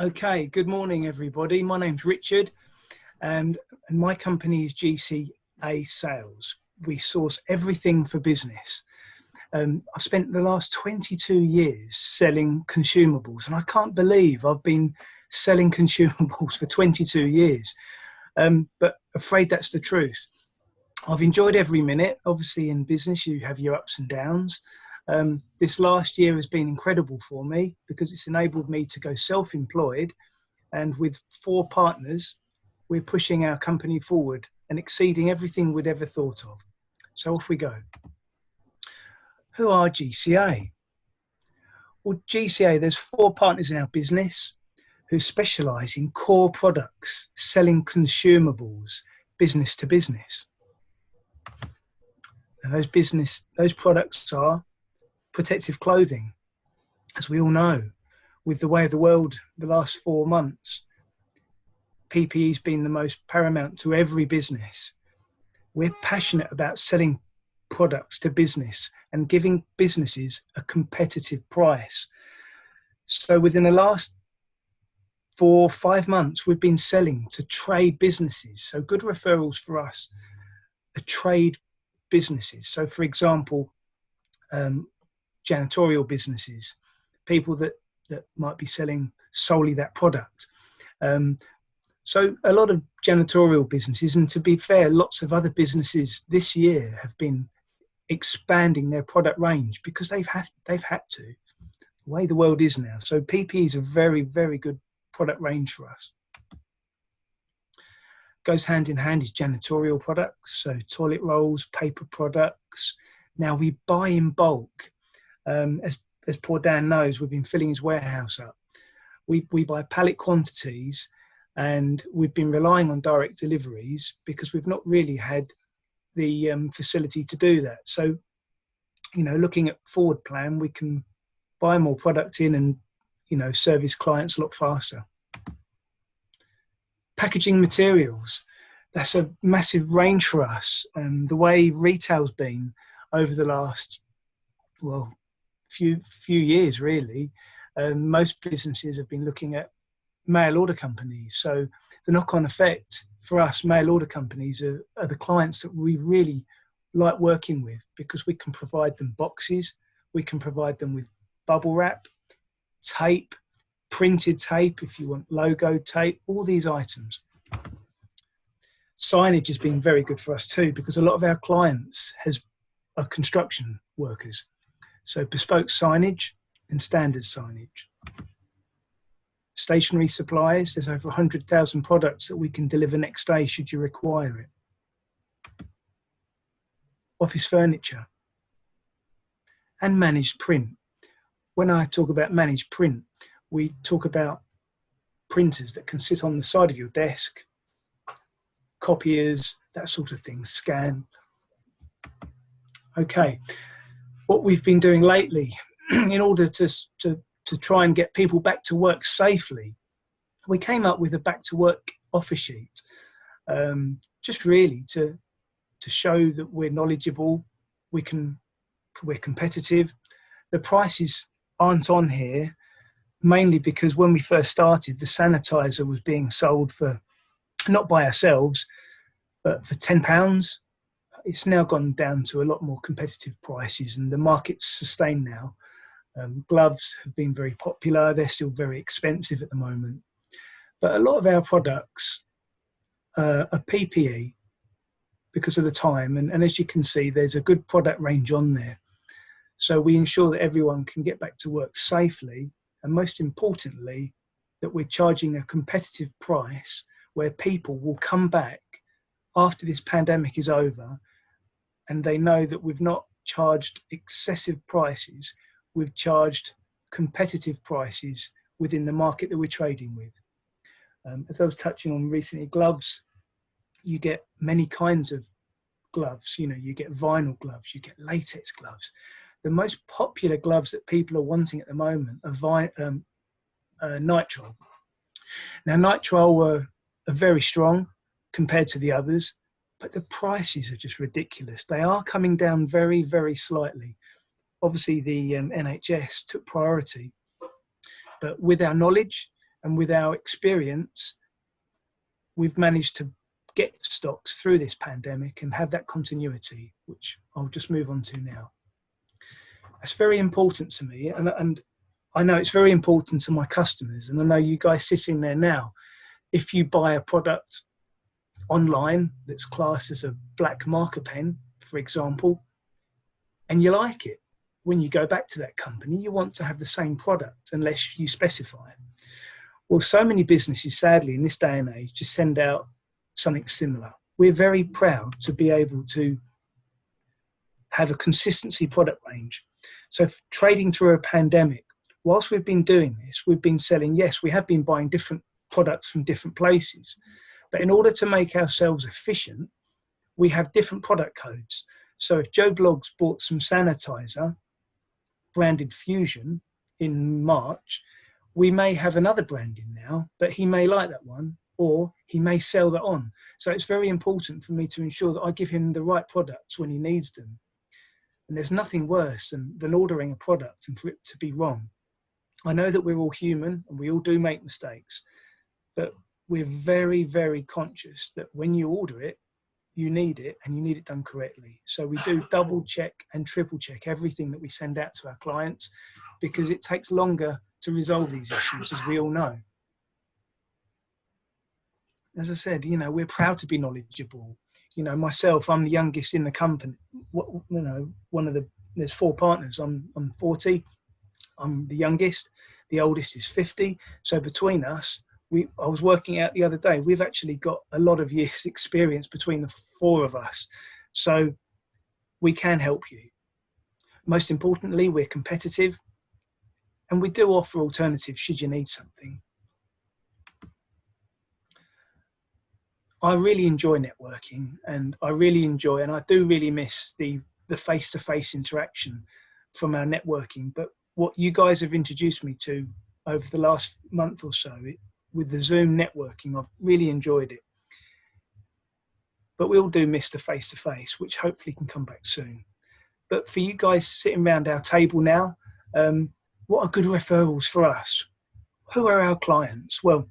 Okay, good morning, everybody. My name's Richard, and my company is GCA Sales. We source everything for business. I've spent the last 22 years selling consumables, and I can't believe I've been selling consumables for 22 years. But afraid that's the truth. I've enjoyed every minute. Obviously, in business, you have your ups and downs. This last year has been incredible for me because it's enabled me to go self-employed, and with 4 partners, we're pushing our company forward and exceeding everything we'd ever thought of. So off we go. Who are GCA? Well, GCA, there's 4 partners in our business who specialise in core products, selling consumables, business to business. And those products are protective clothing. As we all know, with the way of the world the last 4 months, PPE's been the most paramount to every business. We're passionate about selling products to business and giving businesses a competitive price. So within the last 4 or 5 months, we've been selling to trade businesses. So good referrals for us are trade businesses. So for example, janitorial businesses, people that might be selling solely that product. So a lot of janitorial businesses, and to be fair, lots of other businesses this year have been expanding their product range because they've had to, the way the world is now. So PPE is a very, very good product range for us. Goes hand in hand is janitorial products, so toilet rolls, paper products. Now we buy in bulk. As poor Dan knows, we've been filling his warehouse up. We buy pallet quantities, and we've been relying on direct deliveries because we've not really had the facility to do that. So, looking at forward plan, we can buy more product in and, service clients a lot faster. Packaging materials, that's a massive range for us. The way retail's been over the last, few years really, most businesses have been looking at mail order companies. So the knock-on effect for us, mail order companies are the clients that we really like working with because we can provide them boxes, we can provide them with bubble wrap, tape, printed tape if you want logo tape, all these items. Signage has been very good for us too because a lot of our clients are construction workers. So bespoke signage and standard signage. Stationery supplies, there's over 100,000 products that we can deliver next day should you require it. Office furniture and managed print. When I talk about managed print, we talk about printers that can sit on the side of your desk, copiers, that sort of thing, scan. Okay, what we've been doing lately in order to try and get people back to work safely, we came up with a back to work offer sheet, just really to show that we're knowledgeable, we're competitive. The prices aren't on here, mainly because when we first started, the sanitizer was being sold for, not by ourselves, but for £10. It's now gone down to a lot more competitive prices and the market's sustained now. Gloves have been very popular. They're still very expensive at the moment. But a lot of our products are PPE because of the time. And as you can see, there's a good product range on there. So we ensure that everyone can get back to work safely. And most importantly, that we're charging a competitive price where people will come back after this pandemic is over and they know that we've not charged excessive prices. We've charged competitive prices within the market that we're trading with. As I was touching on recently, gloves, you get many kinds of gloves. You get vinyl gloves, you get latex gloves. The most popular gloves that people are wanting at the moment are nitrile. Now, nitrile are very strong compared to the others, but the prices are just ridiculous. They are coming down very, very slightly. Obviously, the NHS took priority, but with our knowledge And with our experience, we've managed to get stocks through this pandemic and have that continuity, which I'll just move on to now. It's very important to me, and I know it's very important to my customers, and I know you guys sitting there now. If you buy a product online that's classed as a black marker pen, for example, and you like it, when you go back to that company, you want to have the same product unless you specify it. Well, so many businesses, sadly, in this day and age, just send out something similar. We're very proud to be able to have a consistency product range. So trading through a pandemic, whilst we've been doing this, we've been selling, yes, we have been buying different products from different places, but in order to make ourselves efficient, we have different product codes. So if Joe Bloggs bought some sanitizer, branded Fusion, in March, we may have another branding now, but he may like that one, or he may sell that on. So it's very important for me to ensure that I give him the right products when he needs them. And there's nothing worse than ordering a product and for it to be wrong. I know that we're all human and we all do make mistakes, but we're very, very conscious that when you order it, you need it and you need it done correctly. So we do double check and triple check everything that we send out to our clients, because it takes longer to resolve these issues, as we all know. As I said, you know, we're proud to be knowledgeable. You know, myself, I'm the youngest in the company. You know, there's 4 partners. I'm 40. I'm the youngest. The oldest is 50. So between us, I was working out the other day, we've actually got a lot of years experience between the 4 of us. So we can help you. Most importantly, we're competitive and we do offer alternatives should you need something. I really enjoy networking, and I do really miss the face-to-face interaction from our networking. But what you guys have introduced me to over the last month or so, with the Zoom networking, I've really enjoyed it. But we all do miss the face-to-face, which hopefully can come back soon. But for you guys sitting around our table now, what are good referrals for us? Who are our clients? Well,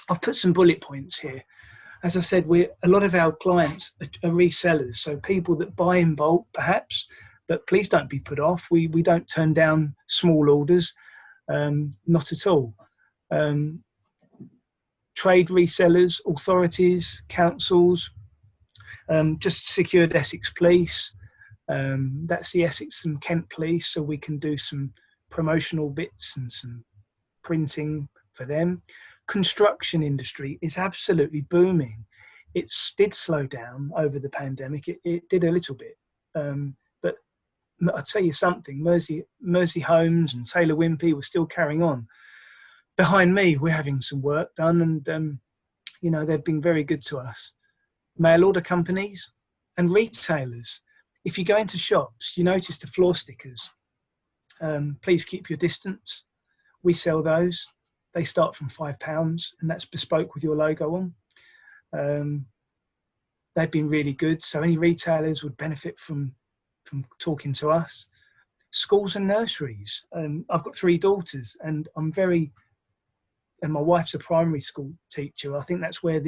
I've put some bullet points here. As I said, a lot of our clients are resellers, so people that buy in bulk, perhaps, but please don't be put off. We don't turn down small orders, not at all. Trade resellers, authorities, councils, just secured Essex Police. That's the Essex and Kent Police, so we can do some promotional bits and some printing for them. Construction industry is absolutely booming. It did slow down over the pandemic. It did a little bit, but I'll tell you something, Mersey Homes and Taylor Wimpey were still carrying on. Behind me, we're having some work done, and you know, they've been very good to us. Mail order companies and retailers. If you go into shops, you notice the floor stickers. Please keep your distance. We sell those. They start from £5, and that's bespoke with your logo on. They've been really good. So any retailers would benefit from talking to us. Schools and nurseries. I've got 3 daughters, and my wife's a primary school teacher. I think that's where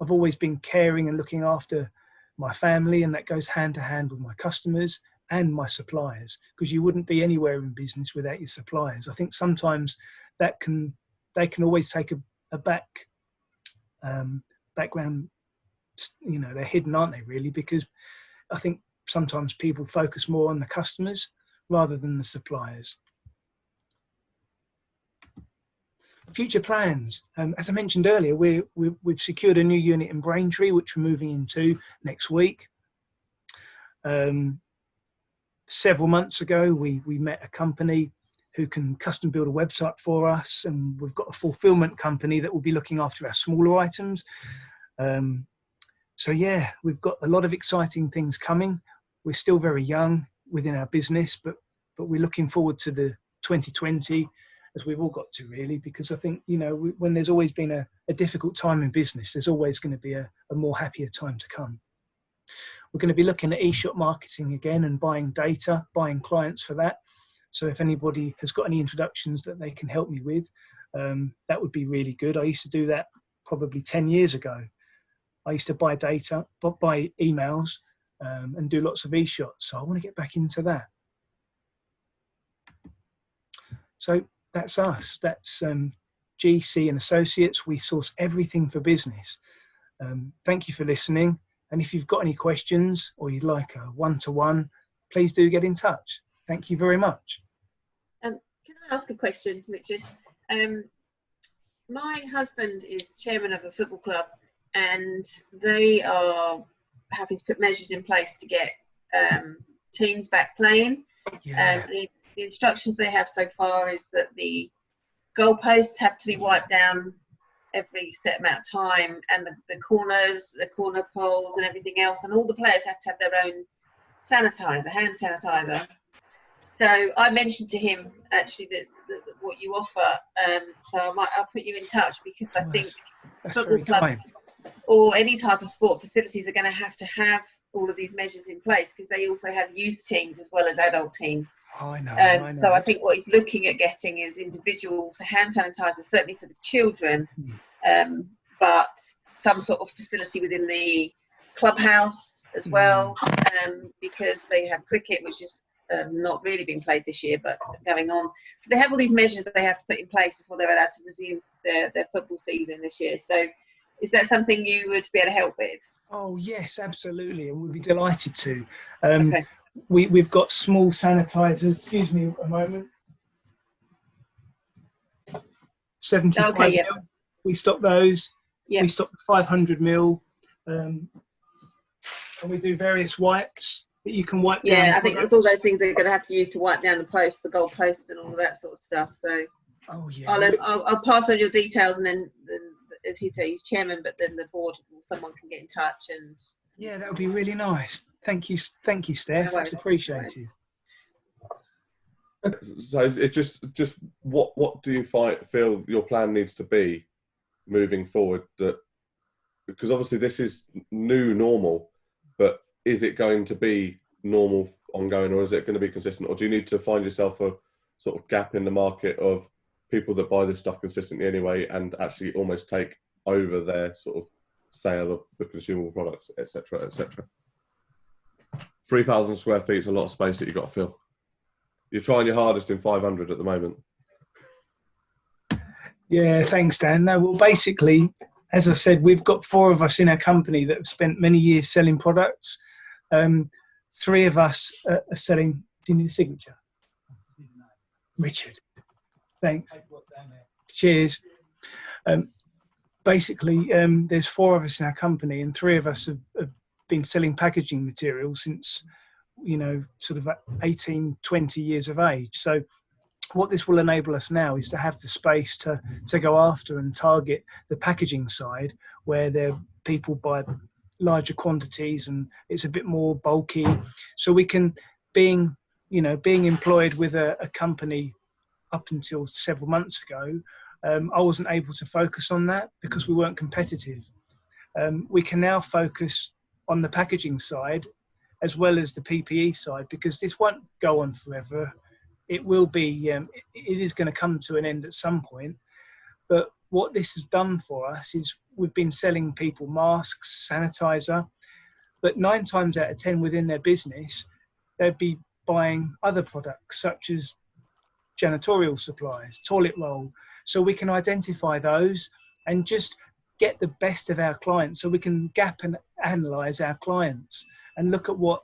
I've always been caring and looking after my family, and that goes hand to hand with my customers and my suppliers, because you wouldn't be anywhere in business without your suppliers. I think sometimes they can always take a background, you know, they're hidden, aren't they, really? Because I think sometimes people focus more on the customers rather than the suppliers. Future plans. As I mentioned earlier, we've secured a new unit in Braintree, which we're moving into next week. Several months ago, we met a company who can custom build a website for us, and we've got a fulfillment company that will be looking after our smaller items. So yeah, we've got a lot of exciting things coming. We're still very young within our business, but we're looking forward to the 2020, as we've all got to, really, because I think, you know, when there's always been a difficult time in business, there's always going to be a more happier time to come. We're going to be looking at e-shop marketing again and buying data, buying clients for that. So if anybody has got any introductions that they can help me with, that would be really good. I used to do that probably 10 years ago. I used to buy data, buy emails, and do lots of e-shots. So I want to get back into that. So that's us. That's GC and Associates. We source everything for business. Thank you for listening. And if you've got any questions or you'd like a one-to-one, please do get in touch. Thank you very much. Can I ask a question, Richard? My husband is chairman of a football club, and they are having to put measures in place to get teams back playing. Yeah. The instructions they have so far is that the goalposts have to be wiped down every set amount of time, and the corners, the corner poles and everything else, and all the players have to have their own sanitizer, hand sanitizer. So I mentioned to him actually that what you offer, so I'll put you in touch, because I think football clubs or any type of sport facilities are going to have all of these measures in place, because they also have youth teams as well as adult teams. I know. So I think what he's looking at getting is individual hand sanitizer, certainly for the children, but some sort of facility within the clubhouse as well, because they have cricket, which is not really being played this year, but going on. So they have all these measures that they have to put in place before they're allowed to resume their football season this year. So is that something you would be able to help with? Oh, yes, absolutely. And we'd be delighted to. Okay. We've got small sanitizers. Excuse me a moment. 75 okay, yeah. mil. We stock those. Yeah. We stock the 500 mil. And we do various wipes that you can wipe down. Yeah, I think it's all those things they're going to have to use to wipe down the posts, the goal posts and all of that sort of stuff. So oh, yeah. I'll pass on your details, and then as he says, he's chairman, but then the board, someone can get in touch. And yeah, that would be really nice. Thank you, Steph. That's appreciated. So it's just what do you feel your plan needs to be moving forward? That, because obviously this is new normal, but is it going to be normal ongoing, or is it going to be consistent, or do you need to find yourself a sort of gap in the market of people that buy this stuff consistently anyway and actually almost take over their sort of sale of the consumable products, etc., etc.? 3,000 square feet is a lot of space that you've got to fill. You're trying your hardest in 500 at the moment. Yeah, thanks, Dan. No, well, basically, as I said, we've got 4 of us in our company that have spent many years selling products. 3 of us are selling. Do you need a signature? Richard. Thanks. Cheers. Basically, there's 4 of us in our company, and 3 of us have been selling packaging materials since, sort of 18, 20 years of age. So what this will enable us now is to have the space to go after and target the packaging side, where people buy larger quantities and it's a bit more bulky. So we can, being employed with a company up until several months ago, I wasn't able to focus on that because we weren't competitive. We can now focus on the packaging side as well as the PPE side, because this won't go on forever. It will be, it is going to come to an end at some point. But what this has done for us is we've been selling people masks, sanitizer, but 9 times out of 10 within their business, they'd be buying other products such as janitorial supplies, toilet roll. So we can identify those and just get the best of our clients, so we can gap and analyze our clients and look at what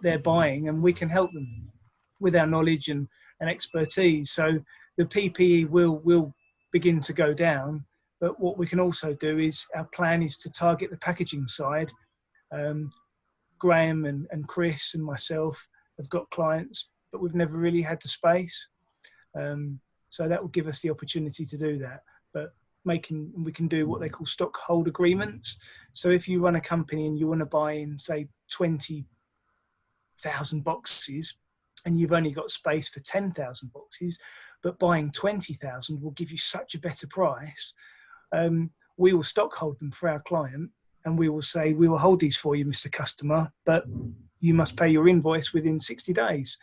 they're buying, and we can help them with our knowledge and expertise. So the PPE will begin to go down, but what we can also do is, our plan is to target the packaging side. Graham and Chris and myself have got clients, but we've never really had the space. So that will give us the opportunity to do that. But we can do what they call stock hold agreements. So if you run a company and you want to buy in, say, 20,000 boxes, and you've only got space for 10,000 boxes, but buying 20,000 will give you such a better price, we will stock hold them for our client, and we will say, we will hold these for you, Mr. Customer, but you must pay your invoice within 60 days.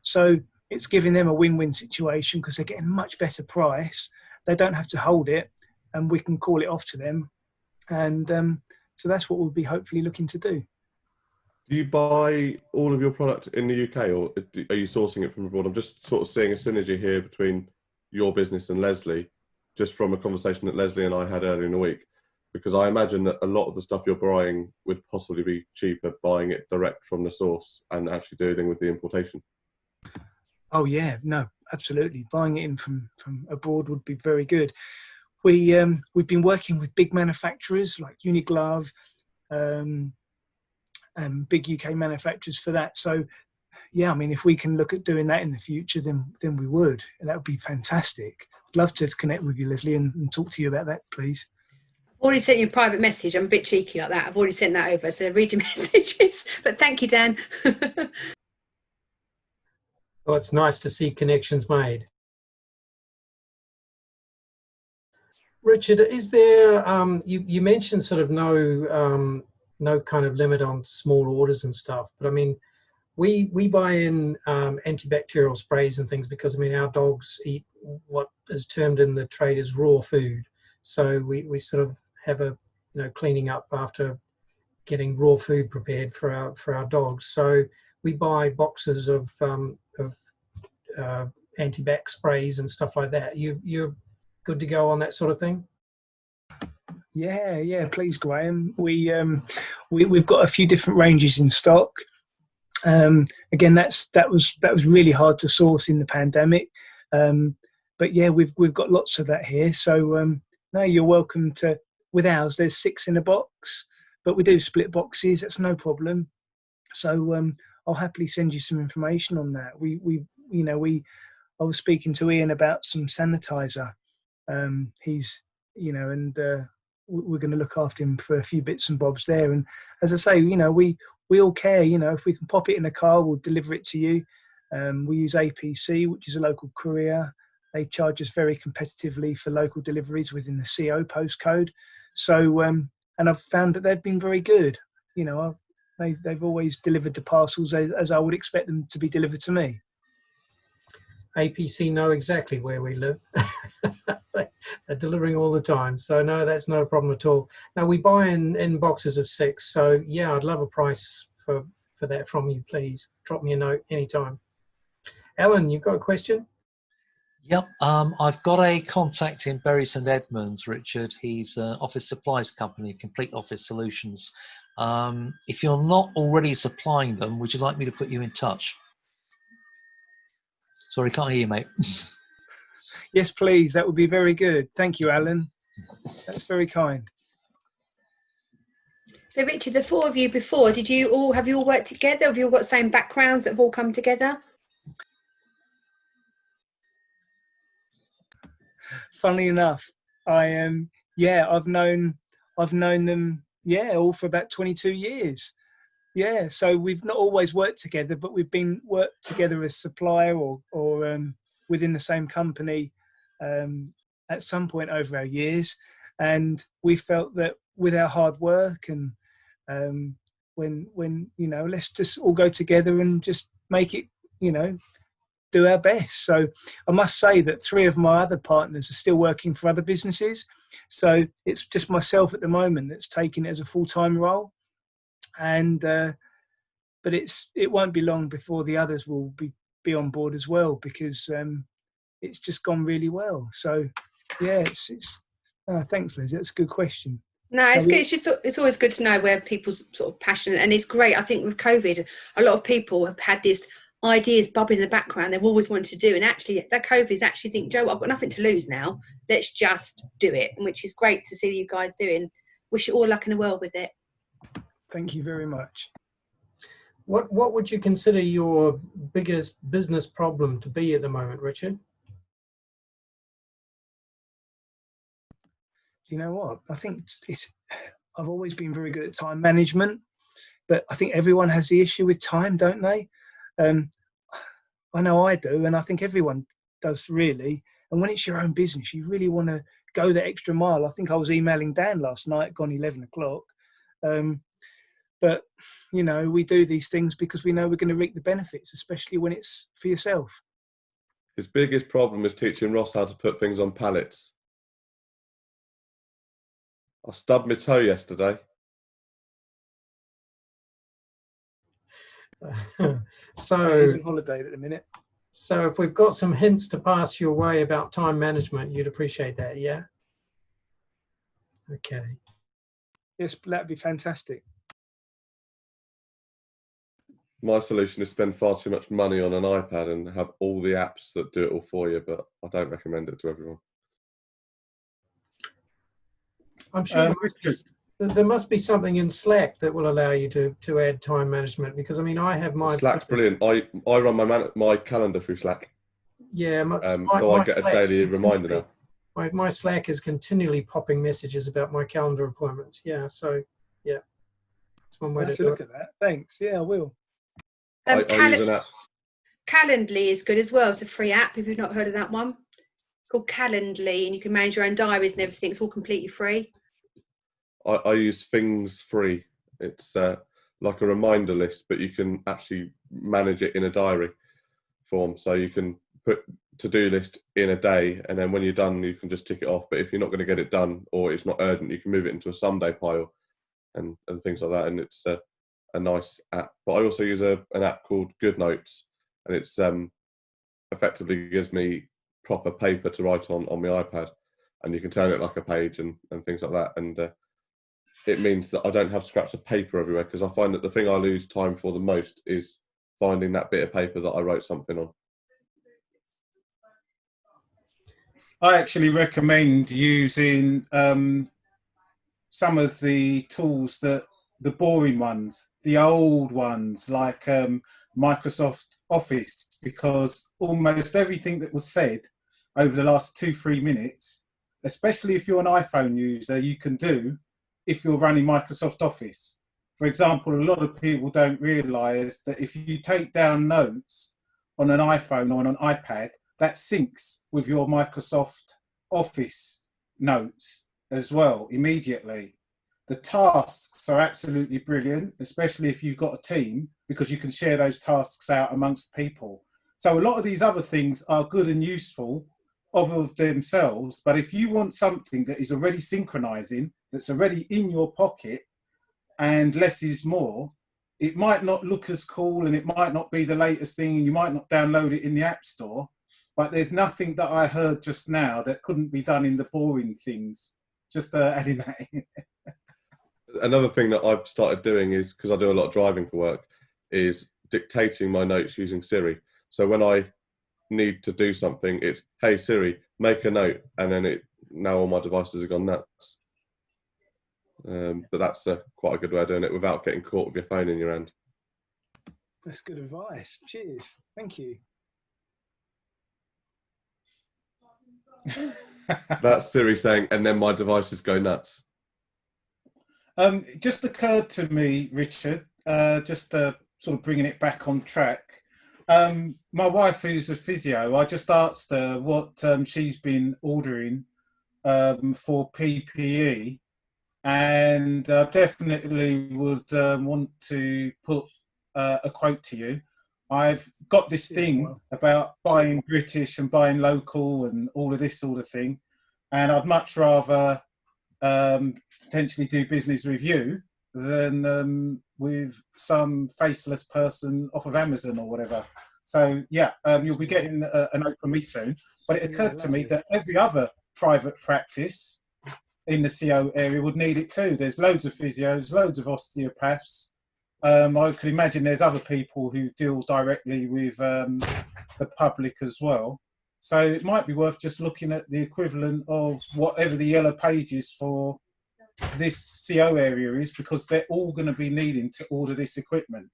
So it's giving them a win-win situation, because they're getting a much better price, they don't have to hold it, and we can call it off to them. And so that's what we'll be hopefully looking to do. Do you buy all of your product in the UK, or are you sourcing it from abroad? I'm just sort of seeing a synergy here between your business and Leslie, just from a conversation that Leslie and I had earlier in the week, because I imagine that a lot of the stuff you're buying would possibly be cheaper buying it direct from the source and actually dealing with the importation. Oh yeah, no, absolutely. Buying it in from abroad would be very good. We've been working with big manufacturers like Uniglove, and big UK manufacturers for that. So yeah, I mean, if we can look at doing that in the future, then we would, and that would be fantastic. I'd love to connect with you, Leslie, and talk to you about that, please. I've already sent you a private message. I'm a bit cheeky like that. I've already sent that over, so read your messages. But thank you, Dan. Well, it's nice to see connections made. Richard, is there, you mentioned sort of no kind of limit on small orders and stuff, but I mean, we buy in antibacterial sprays and things because, I mean, our dogs eat what is termed in the trade as raw food. So we sort of have a, cleaning up after getting raw food prepared for our dogs. So we buy boxes of antibac sprays and stuff like that. You're good to go on that sort of thing? Yeah, please, Graham. We've got a few different ranges in stock. Again, that was really hard to source in the pandemic, but yeah, we've got lots of that here. So no, you're welcome to. With ours, there's 6 in a box, but we do split boxes. That's no problem. So I'll happily send you some information on that. I was speaking to Ian about some sanitizer. He's, and we're going to look after him for a few bits and bobs there. And as I say, we all care. If we can pop it in a car, we'll deliver it to you. We use APC, which is a local courier. They charge us very competitively for local deliveries within the CO postcode. So, and I've found that they've been very good. They've always delivered the parcels as I would expect them to be delivered to me. APC know exactly where we live. They're delivering all the time. So no, that's no problem at all. Now we buy in boxes of 6. So yeah, I'd love a price for that from you, please. Drop me a note anytime. Alan, you've got a question? Yep, I've got a contact in Bury St Edmunds, Richard. He's an office supplies company, Complete Office Solutions. If you're not already supplying them, would you like me to put you in touch? Sorry, can't hear you, mate. Yes, please. That would be very good. Thank you, Alan. That's very kind. So, Richard, the 4 of you before, have you all worked together? Have you all got the same backgrounds that have all come together? Funnily enough, I've known them, all for about 22 years. Yeah, so we've not always worked together, but we've been worked together as supplier or within the same company at some point over our years. And we felt that with our hard work and when let's just all go together and just make it, do our best. So I must say that 3 of my other partners are still working for other businesses. So it's just myself at the moment that's taking it as a full-time role. And but it won't be long before the others will be on board as well, because it's just gone really well. So yeah, thanks, Liz. That's a good question. No, it's good. It's always good to know where people's sort of passion, and it's great. I think with COVID, a lot of people have had these ideas bubbling in the background they've always wanted to do, and actually that COVID is actually think, Joe, I've got nothing to lose now. Let's just do it, which is great to see you guys doing. Wish you all luck in the world with it. Thank you very much. What would you consider your biggest business problem to be at the moment, Richard? Do you know what? I think I've always been very good at time management, but I think everyone has the issue with time, don't they? I know I do, and I think everyone does really. And when it's your own business, you really want to go the extra mile. I think I was emailing Dan last night, gone 11 o'clock. But, we do these things because we know we're going to reap the benefits, especially when it's for yourself. His biggest problem is teaching Ross how to put things on pallets. I stubbed my toe yesterday. So He's on holiday at the minute. So if we've got some hints to pass your way about time management, you'd appreciate that, yeah? Okay. Yes, that'd be fantastic. My solution is spend far too much money on an iPad and have all the apps that do it all for you, but I don't recommend it to everyone. I'm sure Richard, there must be something in Slack that will allow you to add time management, because I mean, I have my Slack's brilliant. I run my calendar through Slack, yeah, so I get a daily reminder now. My Slack is continually popping messages about my calendar appointments. Yeah, so yeah, it's one way I'll have to to do look it. at that. Thanks. Yeah, I will. I use an app. Calendly is good as well. It's a free app if you've not heard of that one. It's called Calendly, and you can manage your own diaries and everything. It's all completely free. I use Things Free. It's like a reminder list, but you can actually manage it in a diary form. So you can put to-do list in a day, and then when you're done, you can just tick it off. But if you're not going to get it done or it's not urgent, you can move it into a someday pile and things like that. And it's a nice app. But I also use an app called Good Notes, and it's effectively gives me proper paper to write on my iPad, and you can turn it like a page and things like that. And it means that I don't have scraps of paper everywhere, because I find that the thing I lose time for the most is finding that bit of paper that I wrote something on. I actually recommend using some of the tools, the boring ones, the old ones like Microsoft Office, because almost everything that was said over the last 2-3 minutes, especially if you're an iPhone user, you can do if you're running Microsoft Office. For example, a lot of people don't realise that if you take down notes on an iPhone or on an iPad, that syncs with your Microsoft Office notes as well immediately. The tasks are absolutely brilliant, especially if you've got a team, because you can share those tasks out amongst people. So a lot of these other things are good and useful of themselves, but if you want something that is already synchronizing, that's already in your pocket, and less is more, it might not look as cool and it might not be the latest thing, and you might not download it in the App Store, but there's nothing that I heard just now that couldn't be done in the boring things. Just adding that in. Another thing that I've started doing is, because I do a lot of driving for work, is dictating my notes using Siri. So when I need to do something, it's, hey Siri, make a note, and then now all my devices have gone nuts. But that's quite a good way of doing it without getting caught with your phone in your hand. That's good advice. Cheers. Thank you. That's Siri saying, and then my devices go nuts. It just occurred to me, Richard, just sort of bringing it back on track. My wife, who's a physio, I just asked her what she's been ordering for PPE, and definitely would want to put a quote to you. I've got this thing about buying British and buying local and all of this sort of thing, and I'd much rather potentially do business with you than with some faceless person off of Amazon or whatever. So yeah, you'll be getting a note from me soon. But it occurred to me that every other private practice in the CO area would need it too. There's loads of physios, loads of osteopaths. I could imagine there's other people who deal directly with the public as well. So it might be worth just looking at the equivalent of whatever the yellow pages for this CO area is, because they're all going to be needing to order this equipment.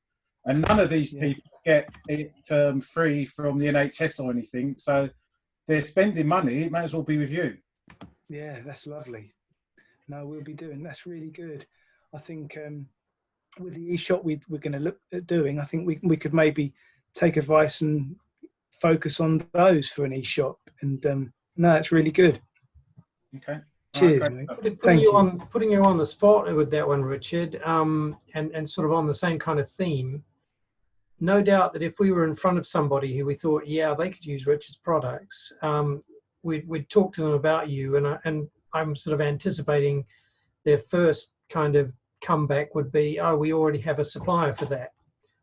And none of these people get it free from the NHS or anything. So they're spending money, it might as well be with you. Yeah, that's lovely. No, we'll be doing, that's really good. I think with the e-shop we're going to look at doing, I think we could maybe take advice and focus on those for an e-shop. And no, it's really good. Okay. Cheers, right, mate. Putting you on the spot with that one, Richard, and sort of on the same kind of theme. No doubt that if we were in front of somebody who we thought, yeah, they could use Richard's products, we'd talk to them about you, and I'm sort of anticipating their first kind of comeback would be, oh, we already have a supplier for that.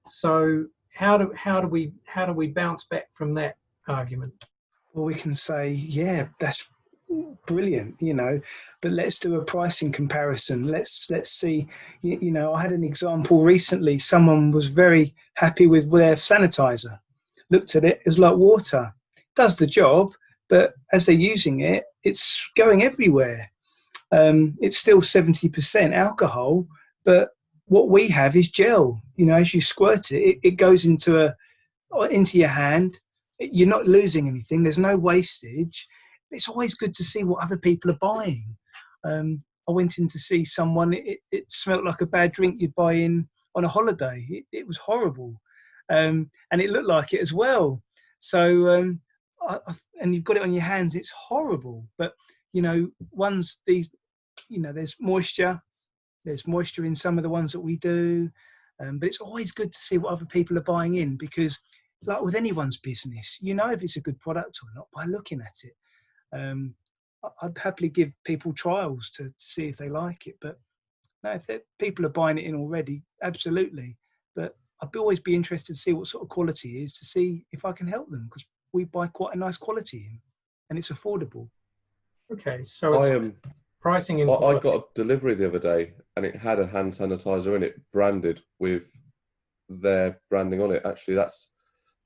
So how do we bounce back from that argument? Well, we can say, yeah, that's brilliant, you know, but let's do a pricing comparison. Let's see, you know, I had an example recently. Someone was very happy with their sanitizer. Looked at it, it was like water. Does the job, but as they're using it, it's going everywhere. It's still 70% alcohol, but what we have is gel. You know, as you squirt it, it goes into your hand. You're not losing anything. There's no wastage. It's always good to see what other people are buying. I went in to see someone. It smelled like a bad drink you'd buy in on a holiday. It was horrible, and it looked like it as well. So, and you've got it on your hands. It's horrible. But you know, you know, there's moisture. There's moisture in some of the ones that we do, but it's always good to see what other people are buying in, because, like with anyone's business, you know if it's a good product or not by looking at it. I'd happily give people trials to see if they like it, but no, if people are buying it in already, absolutely. But I'd always be interested to see what sort of quality it is, to see if I can help them, because we buy quite a nice quality in, and it's affordable. Okay, so it's pricing and I got a delivery the other day, and it had a hand sanitizer in it, branded with their branding on it. Actually, that's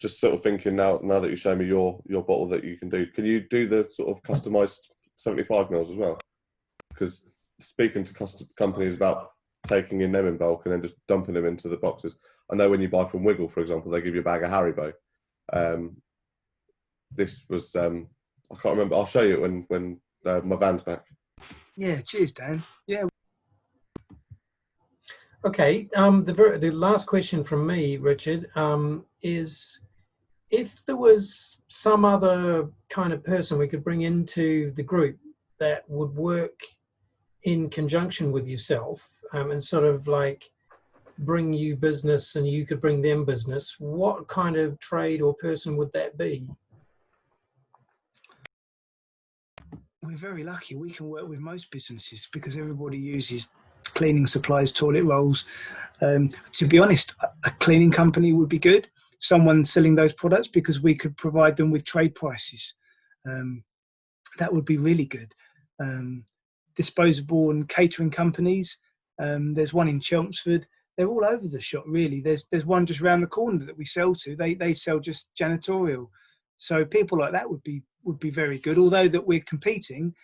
just sort of thinking now that you show me your bottle that you can do. Can you do the sort of customized 75 mils as well? Because speaking to companies about taking in them in bulk and then just dumping them into the boxes. I know when you buy from Wiggle, for example, they give you a bag of Haribo. This was I can't remember. I'll show you it when my van's back. Yeah, cheers, Dan. Yeah. Okay, the last question from me, Richard, is if there was some other kind of person we could bring into the group that would work in conjunction with yourself, and sort of like bring you business and you could bring them business, what kind of trade or person would that be? We're very lucky. We can work with most businesses because everybody uses cleaning supplies, toilet rolls. To be honest, a cleaning company would be good. Someone selling those products, because we could provide them with trade prices. That would be really good. Disposable and catering companies. There's one in Chelmsford. They're all over the shop, really. There's one just round the corner that we sell to. They sell just janitorial. So people like that would be very good. Although that we're competing,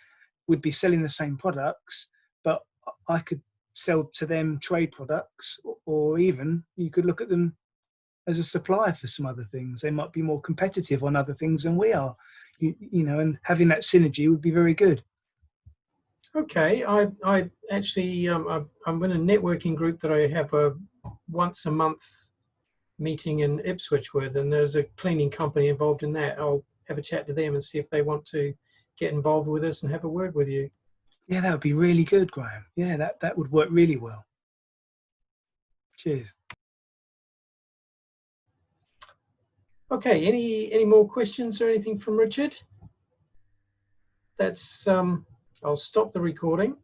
we'd be selling the same products, but I could sell to them trade products, or even you could look at them as a supplier for some other things. They might be more competitive on other things than we are, you know, and having that synergy would be very good. Okay, I actually I'm in a networking group that I have a once a month meeting in Ipswich with, and there's a cleaning company involved in that. I'll have a chat to them and see if they want to get involved with us and have a word with you. Yeah, that would be really good, Graham. Yeah, that would work really well. Cheers. Okay, any more questions or anything from Richard? That's I'll stop the recording.